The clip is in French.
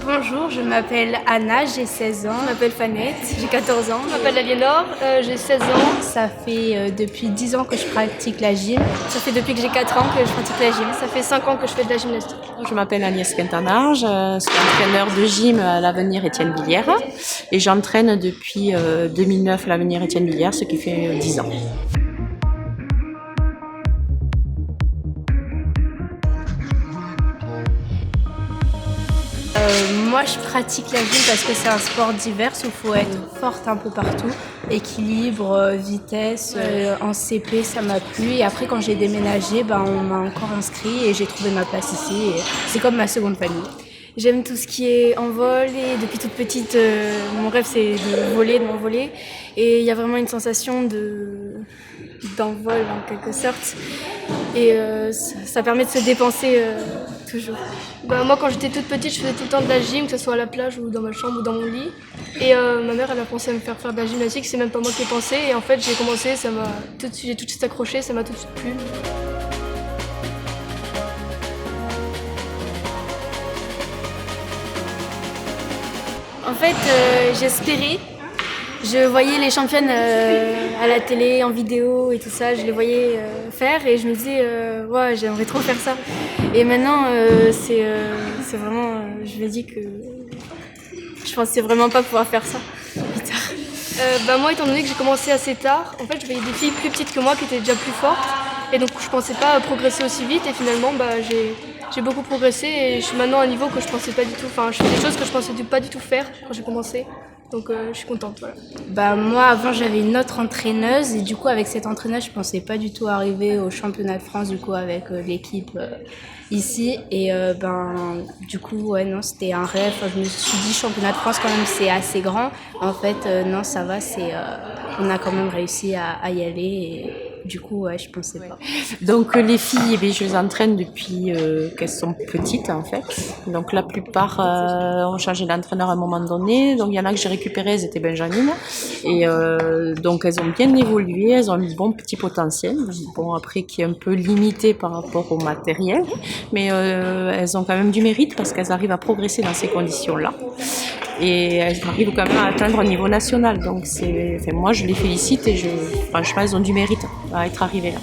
Bonjour, je m'appelle Anna, j'ai 16 ans. Je m'appelle Fanette, j'ai 14 ans. Je m'appelle Aliénor, j'ai 16 ans. Ça fait depuis 10 ans que je pratique la gym. Ça fait depuis que j'ai 4 ans que je pratique la gym. Ça fait 5 ans que je fais de la gymnastique. Je m'appelle Agnès Quintana, je suis entraîneur de gym à l'Avenir Étienne Billière et j'entraîne depuis 2009 à l'Avenir Étienne Billière, ce qui fait 10 ans. Moi, je pratique la gym parce que c'est un sport divers où il faut être forte un peu partout. Équilibre, vitesse, en CP, ça m'a plu. Et après, quand j'ai déménagé, on m'a encore inscrit et j'ai trouvé ma place ici. Et c'est comme ma seconde famille. J'aime tout ce qui est en vol et depuis toute petite, mon rêve c'est de m'envoler. Et il y a vraiment une sensation d'envol en quelque sorte. Et ça permet de se dépenser toujours. Moi quand j'étais toute petite, je faisais tout le temps de la gym, que ce soit à la plage ou dans ma chambre ou dans mon lit. Et ma mère elle a pensé à me faire de la gymnastique, c'est même pas moi qui ai pensé. Et en fait j'ai commencé, j'ai tout de suite accroché, ça m'a tout de suite plu. En fait, j'espérais. Je voyais les championnes à la télé, en vidéo et tout ça, je les voyais faire et je me disais, ouais, j'aimerais trop faire ça. Et maintenant, c'est vraiment, je me dis que je pensais vraiment pas pouvoir faire ça plus tard. Moi, étant donné que j'ai commencé assez tard, en fait, je voyais des filles plus petites que moi qui étaient déjà plus fortes. Et donc, je pensais pas progresser aussi vite et finalement, j'ai beaucoup progressé et je suis maintenant à un niveau que je pensais pas du tout. Enfin, je fais des choses que je pensais pas du tout faire quand j'ai commencé. Donc je suis contente, voilà. Moi, avant, j'avais une autre entraîneuse et du coup, avec cette entraîneuse, je pensais pas du tout arriver au championnat de France, du coup, avec l'équipe ici. Et du coup, ouais, non, c'était un rêve. Enfin, je me suis dit, championnat de France, quand même, c'est assez grand. En fait, non, ça va, on a quand même réussi à y aller et du coup, ouais, je pensais pas. Donc les filles, je les entraîne depuis qu'elles sont petites en fait. Donc la plupart ont changé d'entraîneur à un moment donné. Donc il y en a que j'ai récupérées, elles étaient benjamines. Et donc elles ont bien évolué, elles ont un bon petit potentiel. Bon après qui est un peu limité par rapport au matériel. Mais elles ont quand même du mérite parce qu'elles arrivent à progresser dans ces conditions-là. Et elles arrivent quand même à atteindre un niveau national. Donc moi je les félicite et franchement elles ont du mérite à être arrivées là.